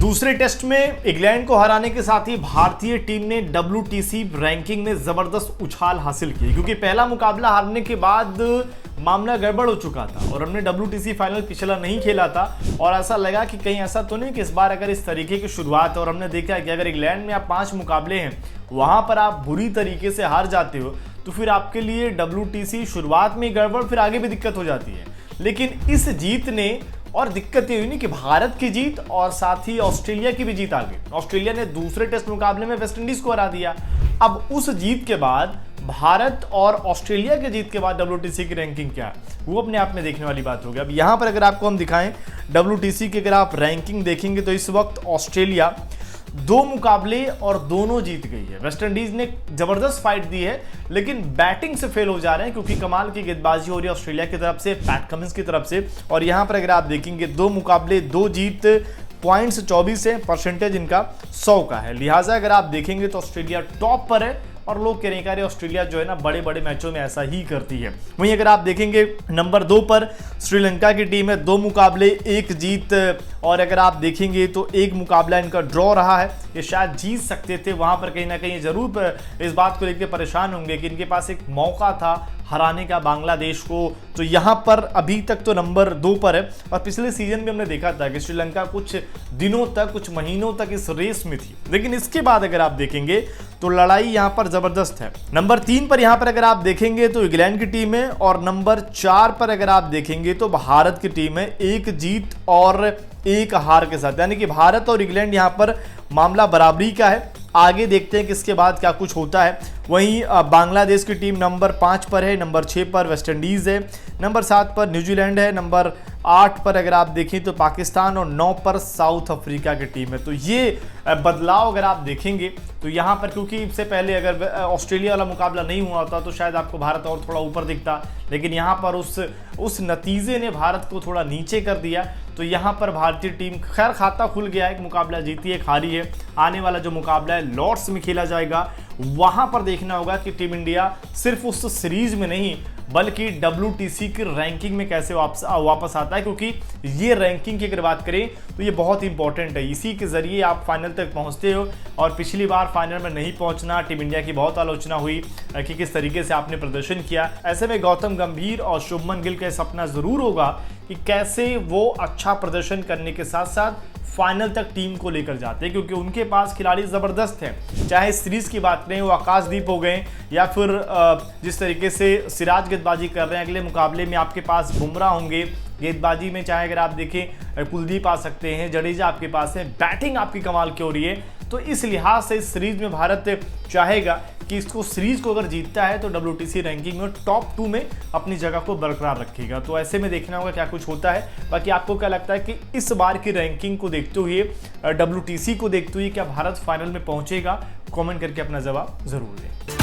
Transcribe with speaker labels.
Speaker 1: दूसरे टेस्ट में इंग्लैंड को हराने के साथ ही भारतीय टीम ने WTC रैंकिंग में जबरदस्त उछाल हासिल की, क्योंकि पहला मुकाबला हारने के बाद मामला गड़बड़ हो चुका था और हमने WTC फाइनल पिछला नहीं खेला था और ऐसा लगा कि कहीं ऐसा तो नहीं कि इस बार अगर इस तरीके की शुरुआत है और हमने देखा कि अगर इंग्लैंड में आप 5 मुकाबले हैं वहां पर आप बुरी तरीके से हार जाते हो तो फिर आपके लिए WTC शुरुआत में गड़बड़, फिर आगे भी दिक्कत हो जाती है। लेकिन इस जीत ने, और दिक्कत ये हुई नहीं कि भारत की जीत और साथ ही ऑस्ट्रेलिया की भी जीत आ गई। ऑस्ट्रेलिया ने दूसरे टेस्ट मुकाबले में वेस्ट इंडीज को हरा दिया। अब उस जीत के बाद भारत और ऑस्ट्रेलिया की जीत के बाद WTC की रैंकिंग क्या है वो अपने आप में देखने वाली बात होगी। अब यहां पर अगर आपको हम दिखाएं WTC की अगर आप रैंकिंग देखेंगे तो इस वक्त ऑस्ट्रेलिया 2 मुकाबले और दोनों जीत गई है। वेस्ट इंडीज ने जबरदस्त फाइट दी है लेकिन बैटिंग से फेल हो जा रहे हैं, क्योंकि कमाल की गेंदबाजी हो रही है ऑस्ट्रेलिया की तरफ से, पैट कमिंस की तरफ से। और यहां पर अगर आप देखेंगे 2 मुकाबले 2 जीत, पॉइंट्स 24 है, परसेंटेज इनका 100 का है। लिहाजा अगर आप देखेंगे तो ऑस्ट्रेलिया टॉप पर है और लोग कह रहे हैं ऑस्ट्रेलिया जो है ना बड़े बड़े मैचों में ऐसा ही करती है। वहीं अगर आप देखेंगे नंबर 2 पर श्रीलंका की टीम है, 2 मुकाबले 1 जीत, और अगर आप देखेंगे तो 1 मुकाबला इनका ड्रॉ रहा है। ये शायद जीत सकते थे, वहां पर कहीं ना कहीं जरूर इस बात को लेकर परेशान होंगे कि इनके पास एक मौका था हराने का बांग्लादेश को। तो यहां पर अभी तक तो नंबर 2 पर है और पिछले सीजन में हमने देखा था कि श्रीलंका कुछ दिनों तक, कुछ महीनों तक इस रेस में थी, लेकिन इसके बाद अगर आप देखेंगे तो लड़ाई यहां पर जबरदस्त है। नंबर 3 पर यहां पर अगर आप देखेंगे तो इंग्लैंड की टीम है और नंबर 4 पर अगर आप देखेंगे तो भारत की टीम है, 1 जीत और 1 हार के साथ, यानी कि भारत और इंग्लैंड यहां पर मामला बराबरी का है। आगे देखते हैं कि इसके बाद क्या कुछ होता है। वहीं बांग्लादेश की टीम नंबर 5 पर है, नंबर 6 पर वेस्ट इंडीज है, नंबर 7 पर न्यूजीलैंड है, नंबर 8 पर अगर आप देखें तो पाकिस्तान और 9 पर साउथ अफ्रीका की टीम है। तो ये बदलाव अगर आप देखेंगे तो यहाँ पर, क्योंकि इससे पहले अगर ऑस्ट्रेलिया वाला मुकाबला नहीं हुआ होता तो शायद आपको भारत और थोड़ा ऊपर दिखता, लेकिन यहाँ पर उस नतीजे ने भारत को थोड़ा नीचे कर दिया। तो यहाँ पर भारतीय टीम खैर खाता खुल गया, 1 मुकाबला जीती, 1 हारी है। आने वाला जो मुकाबला है लॉर्ड्स में खेला जाएगा, वहां पर देखना होगा कि टीम इंडिया सिर्फ उस सीरीज में नहीं बल्कि WTC की रैंकिंग में कैसे वापस आता है, क्योंकि ये रैंकिंग की अगर बात करें तो ये बहुत इंपॉर्टेंट है। इसी के जरिए आप फाइनल तक पहुंचते हो, और पिछली बार फाइनल में नहीं पहुंचना, टीम इंडिया की बहुत आलोचना हुई कि किस तरीके से आपने प्रदर्शन किया। ऐसे में गौतम गंभीर और शुभमन गिल का सपना जरूर होगा कि कैसे वो अच्छा प्रदर्शन करने के साथ साथ फाइनल तक टीम को लेकर जाते हैं, क्योंकि उनके पास खिलाड़ी जबरदस्त हैं। चाहे सीरीज की बात करें वो आकाशदीप हो गए या फिर जिस तरीके से सिराज गेंदबाजी कर रहे हैं, अगले मुकाबले में आपके पास बुमराह होंगे गेंदबाजी में, चाहे अगर आप देखें कुलदीप आ सकते हैं, जडेजा आपके पास है, बैटिंग आपकी कमाल की हो रही है। तो इस लिहाज से इस सीरीज में भारत चाहेगा कि इसको सीरीज को अगर जीतता है तो WTC रैंकिंग में टॉप 2 में अपनी जगह को बरकरार रखेगा। तो ऐसे में देखना होगा क्या कुछ होता है। बाकी आपको क्या लगता है कि इस बार की रैंकिंग को देखते हुए, WTC को देखते हुए क्या भारत फाइनल में पहुंचेगा? कमेंट करके अपना जवाब जरूर दें।